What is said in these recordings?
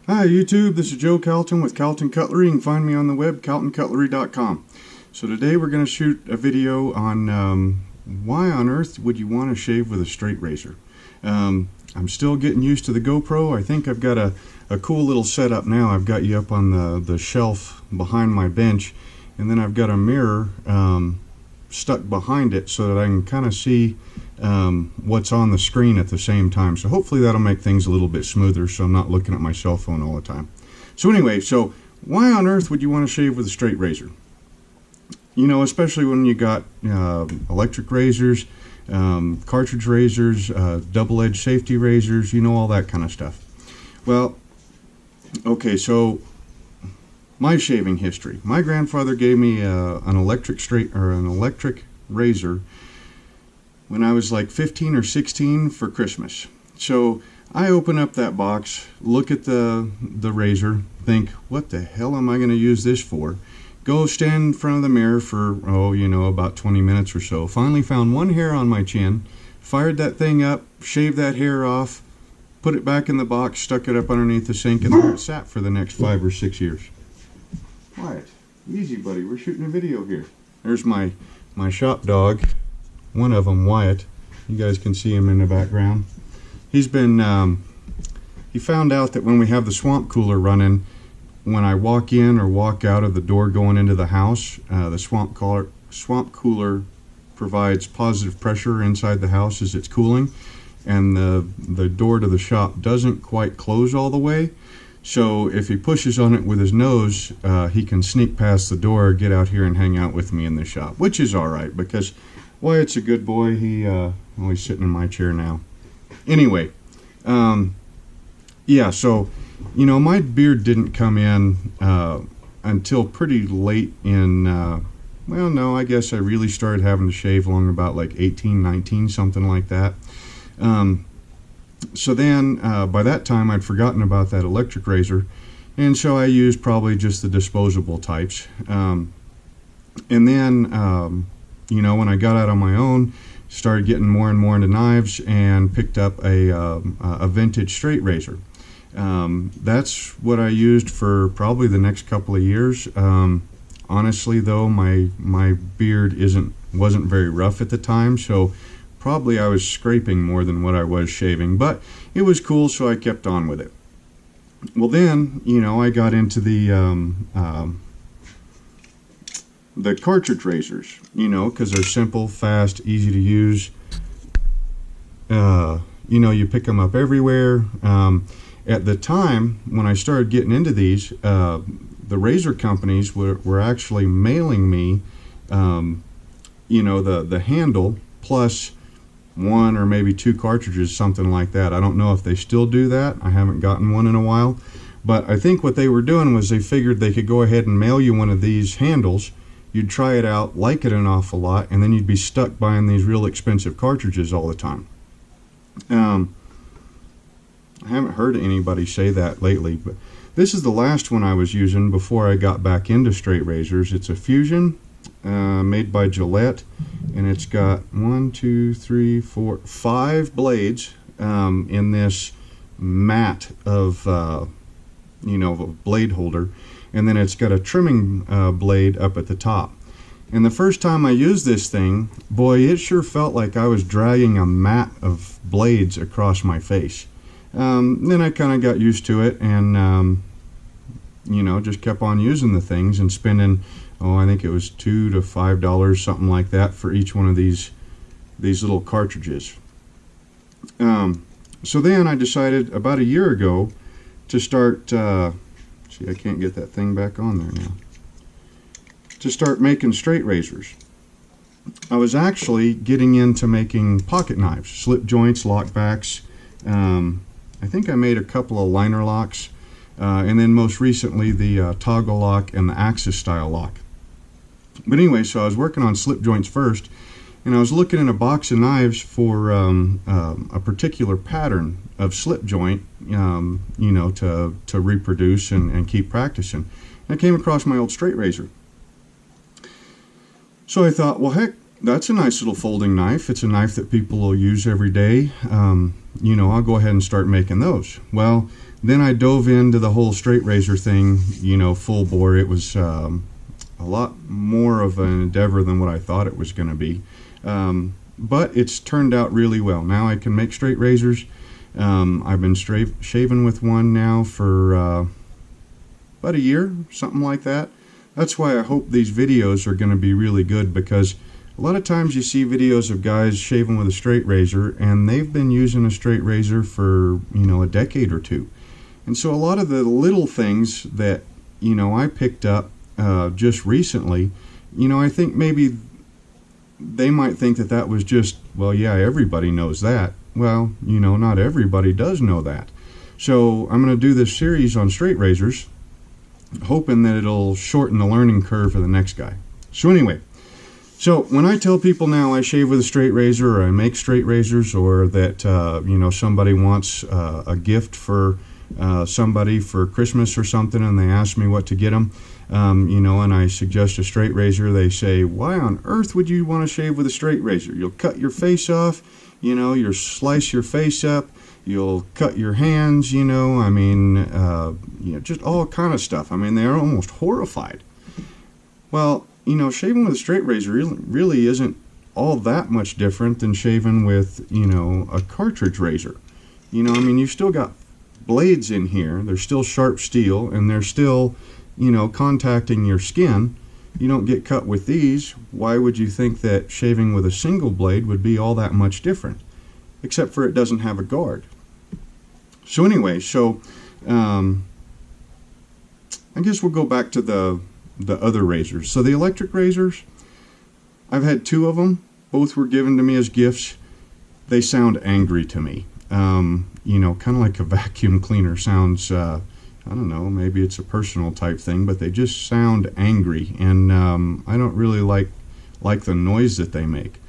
Hi YouTube, this is Joe Calton with Calton Cutlery. You can find me on the web, caltoncutlery.com. So today we're going to shoot a video on why on earth would you want to shave with a straight razor. I'm still getting used to the GoPro. I think I've got a cool little setup now. I've got you up on the shelf behind my bench, and then I've got a mirror stuck behind it so that I can kind of see what's on the screen at the same time. So hopefully that'll make things a little bit smoother so I'm not looking at my cell phone all the time. So anyway, so why on earth would you want to shave with a straight razor? You know, especially when you got electric razors, cartridge razors, double-edged safety razors, you know, all that kind of stuff. Well, okay, so my shaving history. My grandfather gave me an electric razor when I was like 15 or 16 for Christmas. So I open up that box, look at the razor, think, what the hell am I going to use this for? Go stand in front of the mirror for, about 20 minutes or so. Finally found one hair on my chin, fired that thing up, shaved that hair off, put it back in the box, stuck it up underneath the sink, and there it sat for the next 5 or 6 years. Quiet. Easy, buddy. We're shooting a video here. There's my shop dog. One of them, Wyatt. You guys can see him in the background. He's been, he found out that when we have the swamp cooler running, when I walk in or walk out of the door going into the house, the swamp cooler provides positive pressure inside the house as it's cooling, and the door to the shop doesn't quite close all the way. So if he pushes on it with his nose, he can sneak past the door, get out here and hang out with me in the shop, which is all right because Wyatt's a good boy. He's sitting in my chair now. Anyway, yeah, so, you know, my beard didn't come in until pretty late in, well, no, I guess I really started having to shave along about like 18, 19, something like that. So then, by that time, I'd forgotten about that electric razor, and so I used probably just the disposable types. And then, you know, when I got out on my own, started getting more and more into knives and picked up a vintage straight razor. That's what I used for probably the next couple of years. Honestly, though, my beard wasn't very rough at the time, so probably I was scraping more than what I was shaving, but it was cool, so I kept on with it. Well, then, you know, I got into the cartridge razors, you know, because they're simple, fast, easy to use. You know, you pick them up everywhere. At the time when I started getting into these, the razor companies were actually mailing me, you know, the handle plus 1 or maybe 2 cartridges, something like that. I don't know if they still do that. I haven't gotten one in a while. But I think what they were doing was they figured they could go ahead and mail you one of these handles. You'd try it out, like it an awful lot, and then you'd be stuck buying these real expensive cartridges all the time. I haven't heard anybody say that lately, but this is the last one I was using before I got back into straight razors. It's a Fusion made by Gillette, and it's got 5 blades in this mat of, you know, a blade holder, and then it's got a trimming blade up at the top. And the first time I used this thing, boy, it sure felt like I was dragging a mat of blades across my face. Then I kind of got used to it and, you know, just kept on using the things and spending, I think it was $2 to $5, something like that, for each one of these little cartridges. So then I decided about a year ago to start, see, I can't get that thing back on there now, to start making straight razors. I was actually getting into making pocket knives, slip joints, lockbacks. I think I made a couple of liner locks, and then most recently the toggle lock and the axis style lock. But anyway, so I was working on slip joints first, and I was looking in a box of knives for a particular pattern of slip joint, you know, to reproduce and keep practicing. And I came across my old straight razor. So I thought, well, heck, that's a nice little folding knife. It's a knife that people will use every day. You know, I'll go ahead and start making those. Well, then I dove into the whole straight razor thing, you know, full bore. It was a lot more of an endeavor than what I thought it was going to be. But it's turned out really well. Now I can make straight razors. I've been shaving with one now for about a year, something like that. That's why I hope these videos are going to be really good, because a lot of times you see videos of guys shaving with a straight razor and they've been using a straight razor for, you know, a decade or two. And so a lot of the little things that, you know, I picked up just recently, you know, I think maybe they might think that that was just, well, yeah, everybody knows that. Well, you know, not everybody does know that. So I'm going to do this series on straight razors, hoping that it'll shorten the learning curve for the next guy. So anyway, so when I tell people now I shave with a straight razor, or I make straight razors, or that, you know, somebody wants a gift for somebody for Christmas or something, and they ask me what to get them, you know, and I suggest a straight razor, they say, why on earth would you want to shave with a straight razor? You'll cut your face off, you know, you'll slice your face up, you'll cut your hands, you know, I mean, you know, just all kind of stuff. I mean, they're almost horrified. Well, you know, shaving with a straight razor really isn't all that much different than shaving with, you know, a cartridge razor. You know, I mean, you've still got blades in here, they're still sharp steel, and they're still, you know, contacting your skin. You don't get cut with these. Why would you think that shaving with a single blade would be all that much different? Except for it doesn't have a guard. So anyway, so I guess we'll go back to the other razors. So the electric razors, I've had two of them. Both were given to me as gifts. They sound angry to me. You know, kind of like a vacuum cleaner sounds, I don't know, maybe it's a personal type thing, but they just sound angry, and I don't really like the noise that they make.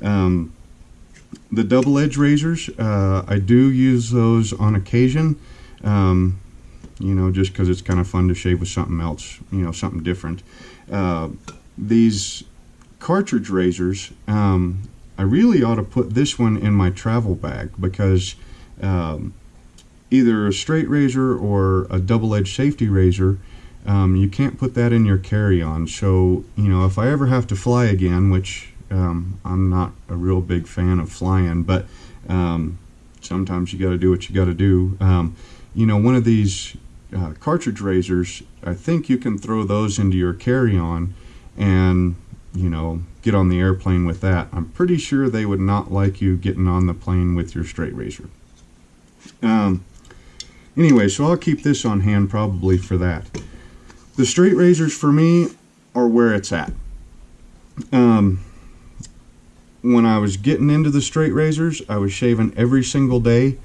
The double-edged razors, I do use those on occasion, you know, just because it's kind of fun to shave with something else, you know, something different. These cartridge razors, I really ought to put this one in my travel bag, because either a straight razor or a double-edged safety razor, you can't put that in your carry-on. So, you know, if I ever have to fly again, which I'm not a real big fan of flying, but sometimes you got to do what you got to do. You know, one of these cartridge razors, I think you can throw those into your carry-on and, you know, get on the airplane with that. I'm pretty sure they would not like you getting on the plane with your straight razor. Anyway, so I'll keep this on hand probably for that. The straight razors for me are where it's at. When I was getting into the straight razors, I was shaving every single day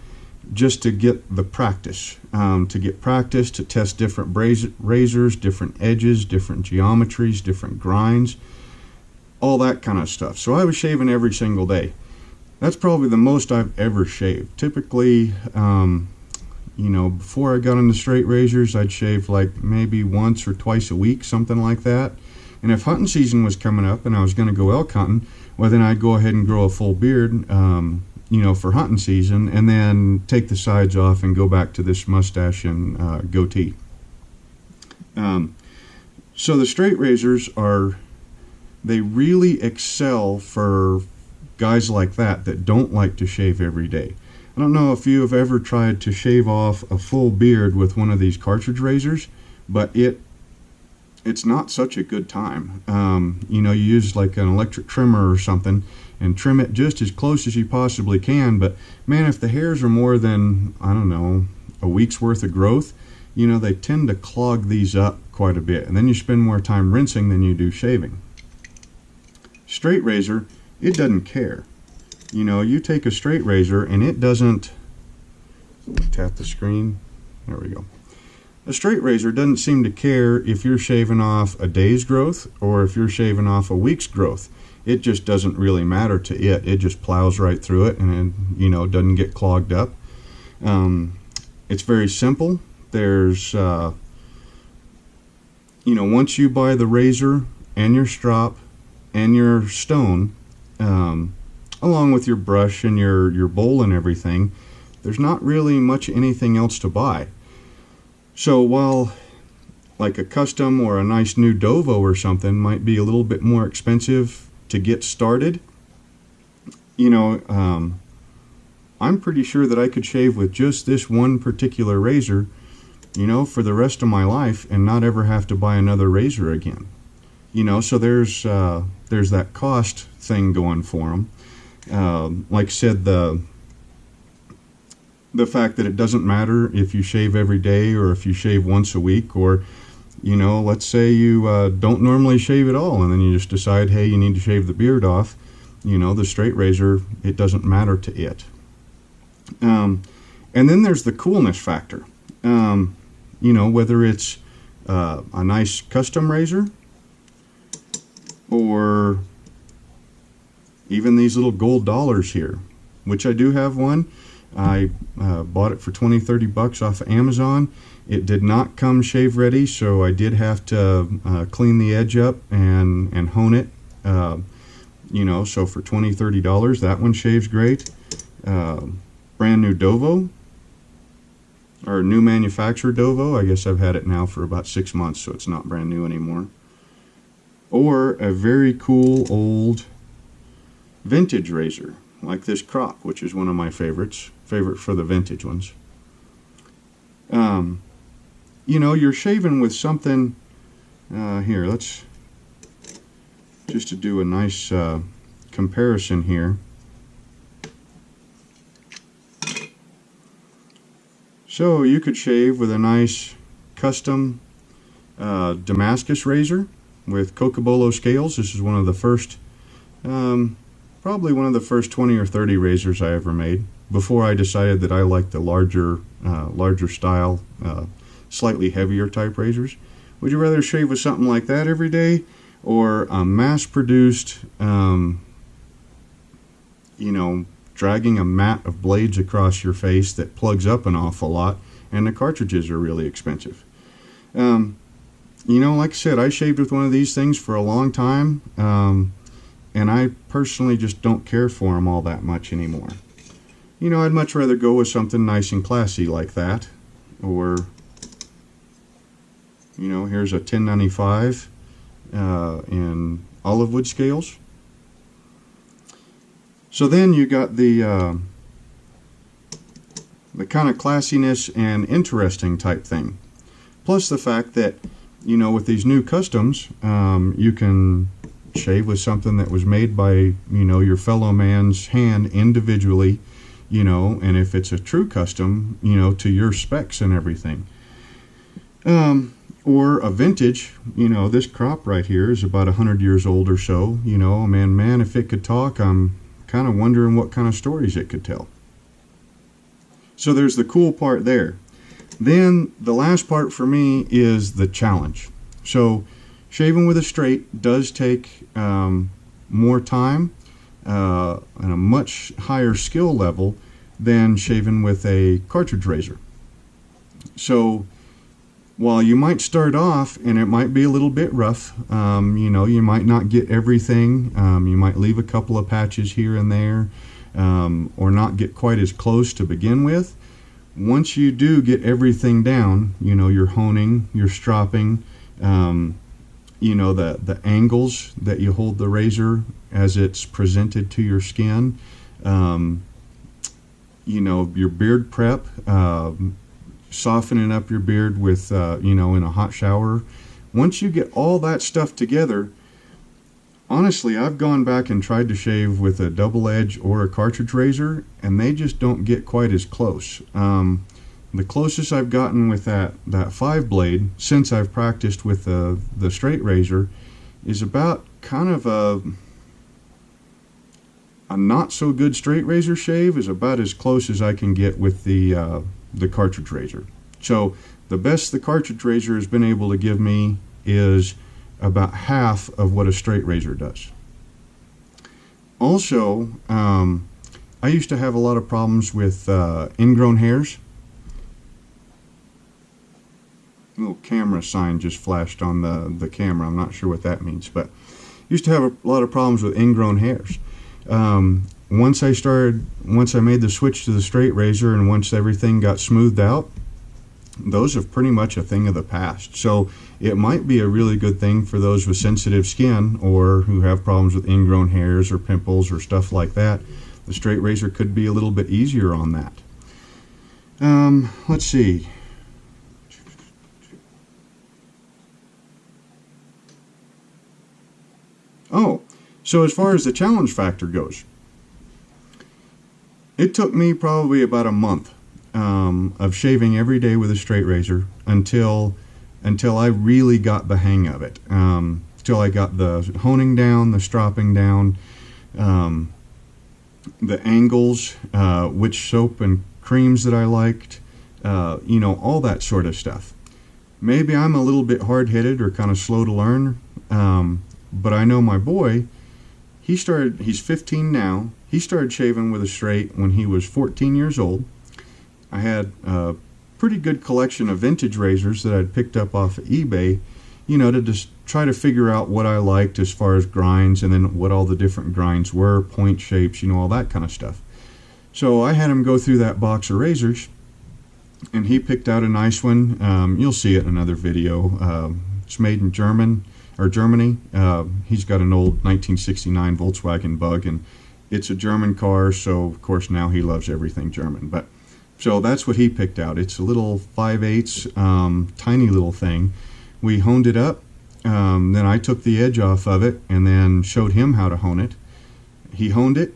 just to get the practice, to test different razors, different edges, different geometries, different grinds, all that kind of stuff. So I was shaving every single day. That's probably the most I've ever shaved. Typically, you know, before I got into straight razors, I'd shave like maybe once or twice a week, something like that. And if hunting season was coming up and I was going to go elk hunting, well, then I'd go ahead and grow a full beard, you know, for hunting season, and then take the sides off and go back to this mustache and goatee. So the straight razors they really excel for guys like that don't like to shave every day. I don't know if you have ever tried to shave off a full beard with one of these cartridge razors, but it's not such a good time. You know, you use like an electric trimmer or something and trim it just as close as you possibly can, but man, if the hairs are more than, I don't know, a week's worth of growth, you know, they tend to clog these up quite a bit, and then you spend more time rinsing than you do shaving. Straight razor, it doesn't care. You know, you take a straight razor and it doesn't, tap the screen, there we go. A straight razor doesn't seem to care if you're shaving off a day's growth or if you're shaving off a week's growth. It just doesn't really matter to it. It just plows right through it, and it, you know, doesn't get clogged up. It's very simple. There's, you know, once you buy the razor and your strop and your stone, along with your brush and your bowl and everything, there's not really much anything else to buy. So while like a custom or a nice new Dovo or something might be a little bit more expensive to get started, you know, I'm pretty sure that I could shave with just this one particular razor, you know, for the rest of my life and not ever have to buy another razor again. You know, so there's that cost thing going for them. Like I said, the fact that it doesn't matter if you shave every day or if you shave once a week, or, you know, let's say you don't normally shave at all and then you just decide, hey, you need to shave the beard off. You know, the straight razor, it doesn't matter to it. And then there's the coolness factor. You know, whether it's a nice custom razor or even these little gold dollars here, which I do have one. I bought it for $20-30 off of Amazon. It did not come shave ready, so I did have to clean the edge up and hone it. You know, so for $20-30, that one shaves great. Brand new Dovo, or new manufacturer Dovo. I guess I've had it now for about 6 months, so it's not brand new anymore. Or a very cool old vintage razor, like this Croc, which is one of my favorites. Favorite for the vintage ones. You know, you're shaving with something. Here, let's just to do a nice comparison here. So you could shave with a nice custom Damascus razor with Cocobolo scales. This is one of the first, probably one of the first 20 or 30 razors I ever made, before I decided that I liked the larger style, slightly heavier type razors. Would you rather shave with something like that every day, or a mass-produced, you know, dragging a mat of blades across your face that plugs up an awful lot, and the cartridges are really expensive? You know, like I said, I shaved with one of these things for a long time, and I personally just don't care for them all that much anymore. You know, I'd much rather go with something nice and classy like that. Or, you know, here's a 1095 in olive wood scales. So then you got the kind of classiness and interesting type thing. Plus the fact that, you know, with these new customs, you can shave with something that was made by, you know, your fellow man's hand individually, you know, and if it's a true custom, you know, to your specs and everything. Or a vintage, you know, this crop right here is about 100 years old or so, you know, man, if it could talk, I'm kind of wondering what kind of stories it could tell. So there's the cool part there. Then the last part for me is the challenge. So shaving with a straight does take more time and a much higher skill level than shaving with a cartridge razor. So while you might start off and it might be a little bit rough, you know, you might not get everything, you might leave a couple of patches here and there, or not get quite as close to begin with. Once you do get everything down, you know, you're honing, you're stropping, you know, the angles that you hold the razor as it's presented to your skin, you know, your beard prep, softening up your beard with, you know, in a hot shower. Once you get all that stuff together, honestly, I've gone back and tried to shave with a double edge or a cartridge razor, and they just don't get quite as close. The closest I've gotten with that 5-blade since I've practiced with the straight razor is about kind of a not so good straight razor shave is about as close as I can get with the cartridge razor. So the best the cartridge razor has been able to give me is about half of what a straight razor does. Also, I used to have a lot of problems with ingrown hairs. A little camera sign just flashed on the camera. I'm not sure what that means, but used to have a lot of problems with ingrown hairs. Once I made the switch to the straight razor, and once everything got smoothed out, those are pretty much a thing of the past. So it might be a really good thing for those with sensitive skin or who have problems with ingrown hairs or pimples or stuff like that. The straight razor could be a little bit easier on that. Let's see. Oh, so as far as the challenge factor goes, it took me probably about a month of shaving every day with a straight razor until I really got the hang of it. Till I got the honing down, the stropping down, the angles, which soap and creams that I liked, you know, all that sort of stuff. Maybe I'm a little bit hard-headed or kind of slow to learn, but I know my boy, he's 15 now. He started shaving with a straight when he was 14 years old. I had a pretty good collection of vintage razors that I'd picked up off of eBay, you know, to just try to figure out what I liked as far as grinds, and then what all the different grinds were, point shapes, you know, all that kind of stuff. So I had him go through that box of razors, and he picked out a nice one. You'll see it in another video. It's made in Germany. He's got an old 1969 Volkswagen Bug, and it's a German car, so of course now he loves everything German. But so that's what he picked out. It's a little 5/8, tiny little thing. We honed it up. Then I took the edge off of it and then showed him how to hone it. He honed it,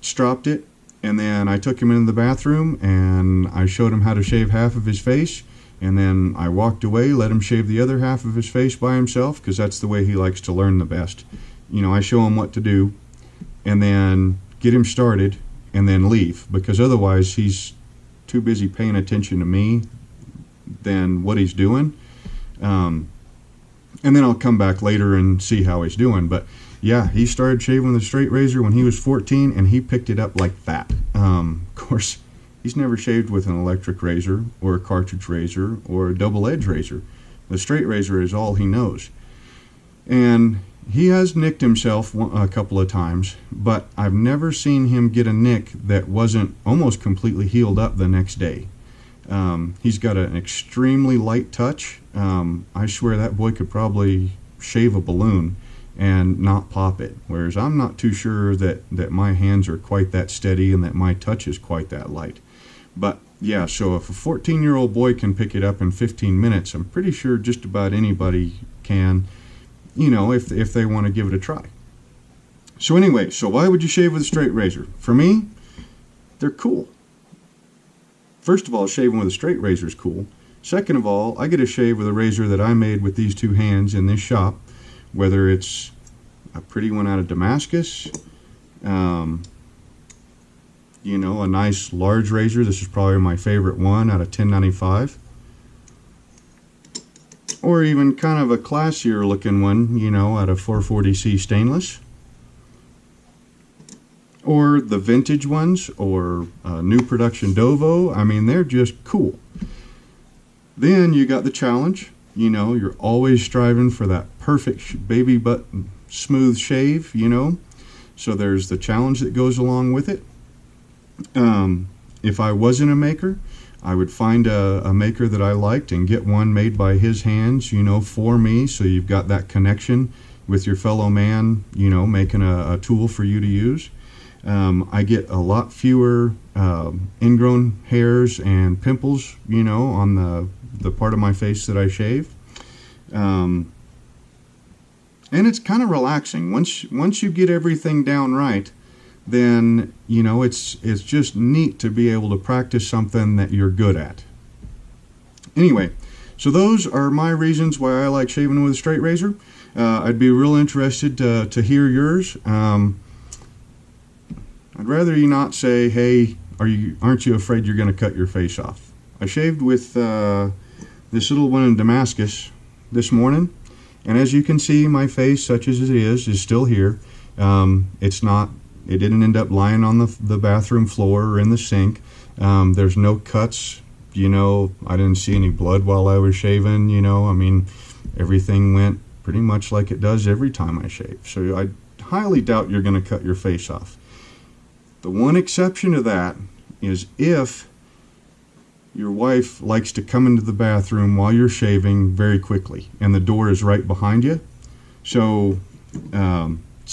stropped it, and then I took him into the bathroom and I showed him how to shave half of his face, and then I walked away, let him shave the other half of his face by himself, because that's the way he likes to learn the best. You know, I show him what to do and then get him started and then leave, because otherwise he's too busy paying attention to me than what he's doing. And then I'll come back later and see how he's doing. But yeah, he started shaving with a straight razor when he was 14, and he picked it up like that. Of course, he's never shaved with an electric razor or a cartridge razor or a double edge razor. The straight razor is all he knows. And he has nicked himself a couple of times, but I've never seen him get a nick that wasn't almost completely healed up the next day. He's got an extremely light touch. I swear that boy could probably shave a balloon and not pop it, whereas I'm not too sure that my hands are quite that steady and that my touch is quite that light. But yeah, so if a 14-year-old boy can pick it up in 15 minutes, I'm pretty sure just about anybody can, you know, if they want to give it a try. So anyway, so why would you shave with a straight razor? For me, they're cool. First of all, shaving with a straight razor is cool. Second of all, I get to shave with a razor that I made with these two hands in this shop, whether it's a pretty one out of Damascus, you know, a nice large razor. This is probably my favorite one out of 1095. Or even kind of a classier looking one, you know, out of 440C stainless. Or the vintage ones, or new production Dovo. I mean, they're just cool. Then you got the challenge. You know, you're always striving for that perfect baby butt smooth shave, you know. So there's the challenge that goes along with it. If I wasn't a maker, I would find a maker that I liked and get one made by his hands, you know, for me. So you've got that connection with your fellow man, you know, making a tool for you to use. I get a lot fewer ingrown hairs and pimples, you know, on the part of my face that I shave. And it's kind of relaxing. Once you get everything down right, then, you know, it's just neat to be able to practice something that you're good at. Anyway, so those are my reasons why I like shaving with a straight razor. I'd be real interested to hear yours. I'd rather you not say, hey, aren't you afraid you're going to cut your face off? I shaved with this little one in Damascus this morning, and as you can see, my face, such as it is still here. It didn't end up lying on the bathroom floor or in the sink. There's no cuts, you know. I didn't see any blood while I was shaving, you know. I mean, everything went pretty much like it does every time I shave. So I highly doubt you're going to cut your face off. The one exception to that is if your wife likes to come into the bathroom while you're shaving very quickly and the door is right behind you. So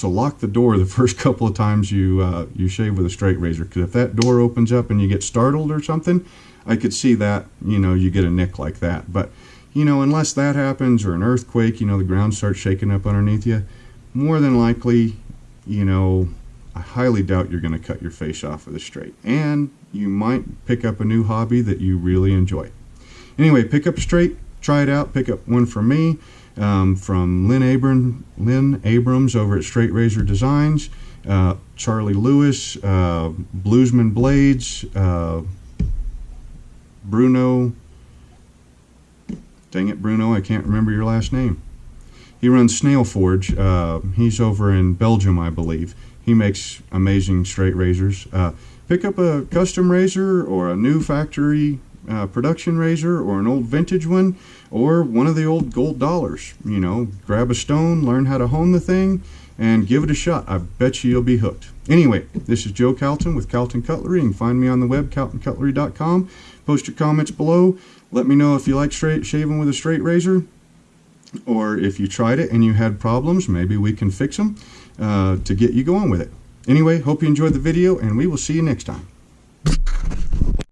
lock the door the first couple of times you shave with a straight razor, because if that door opens up and you get startled or something, I could see that, you get a nick like that. But unless that happens, or an earthquake, the ground starts shaking up underneath you, more than likely, I highly doubt you're going to cut your face off with a straight. And you might pick up a new hobby that you really enjoy. Anyway, pick up a straight, try it out, pick up one from me, from Lynn Abrams over at Straight Razor Designs, Charlie Lewis, Bluesman Blades, Bruno, dang it Bruno, I can't remember your last name. He runs Snail Forge. He's over in Belgium, I believe. He makes amazing straight razors. Pick up a custom razor or a new factory production razor, or an old vintage one, or one of the old gold dollars. Grab a stone, learn how to hone the thing, and give it a shot. I bet you'll be hooked. Anyway, this is Joe Calton with Calton Cutlery. You can find me on the web, caltoncutlery.com. Post your comments below. Let me know if you like shaving with a straight razor, or if you tried it and you had problems. Maybe we can fix them to get you going with it. Anyway, hope you enjoyed the video, and we will see you next time.